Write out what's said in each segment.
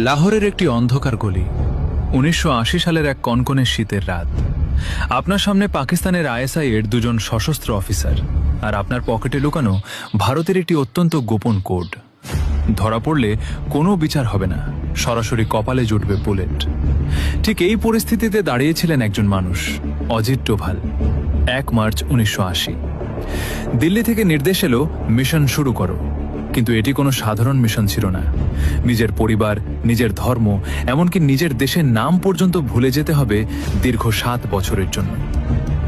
লাহোরের একটি অন্ধকার গলি, ১৯৮০ সালের এক কনকনে শীতের রাত। আপনার সামনে পাকিস্তানের আইএসআই এর দুজন সশস্ত্র অফিসার, আর আপনার পকেটে লুকানো ভারতের একটি অত্যন্ত গোপন কোড। ধরা পড়লে কোনো বিচার হবে না, সরাসরি কপালে জুটবে বুলেট। ঠিক এই পরিস্থিতিতে দাঁড়িয়েছিলেন একজন মানুষ, অজিত ডোভাল। ১ মার্চ ১৯৮০ দিল্লি থেকে নির্দেশ এলো, মিশন শুরু করো। কিন্তু এটি কোনো সাধারণ মিশন ছিল না। নিজের পরিবার, নিজের ধর্ম, এমনকি নিজের দেশের নাম পর্যন্ত ভুলে যেতে হবে দীর্ঘ ৭ বছরের জন্য।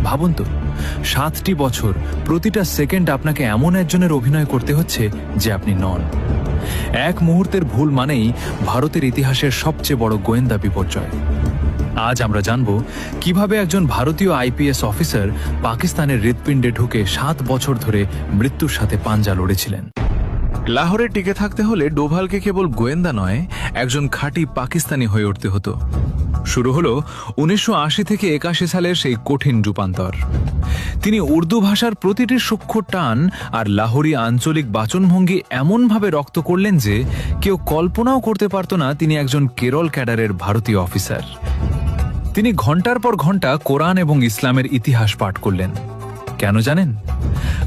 ভাবুন তো, ৭টি বছর, প্রতিটা সেকেন্ড আপনাকে এমন একজনের অভিনয় করতে হচ্ছে যে আপনি নন। এক মুহূর্তের ভুল মানেই ভারতের ইতিহাসের সবচেয়ে বড় গোয়েন্দা বিপর্যয়। আজ আমরা জানব কিভাবে একজন ভারতীয় আইপিএস অফিসার পাকিস্তানের হৃৎপিণ্ডে ঢুকে ৭ বছর ধরে মৃত্যুর সাথে পাঞ্জা লড়েছিলেন। লাহোরে টিকে থাকতে হলে ডোভালকে কেবল গোয়েন্দা নয়, একজন খাঁটি পাকিস্তানি হয়ে উঠতে হতো। শুরু হলো ১৯৮০ থেকে ৮১ সালের সেই কঠিন রূপান্তর। তিনি উর্দু ভাষার প্রতিটি সূক্ষ্ম টান আর লাহোরি আঞ্চলিক বাচনভঙ্গি এমনভাবে রপ্ত করলেন যে কেউ কল্পনাও করতে পারত না তিনি একজন কেরল ক্যাডারের ভারতীয় অফিসার। তিনি ঘন্টার পর ঘন্টা কোরআন এবং ইসলামের ইতিহাস পাঠ করলেন। কেন জানেন?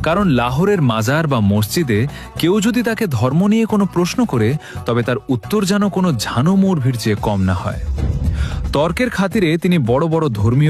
কারণ লাহোরের মাজার বা মসজিদে কেউ যদি তাকে ধর্ম নিয়ে কোনো প্রশ্ন করে, তবে তার উত্তর যেন কোনো ঝানু মুরভির চেয়ে কম না হয়। তর্কের খাতিরে তিনি বড় বড় ধর্মীয়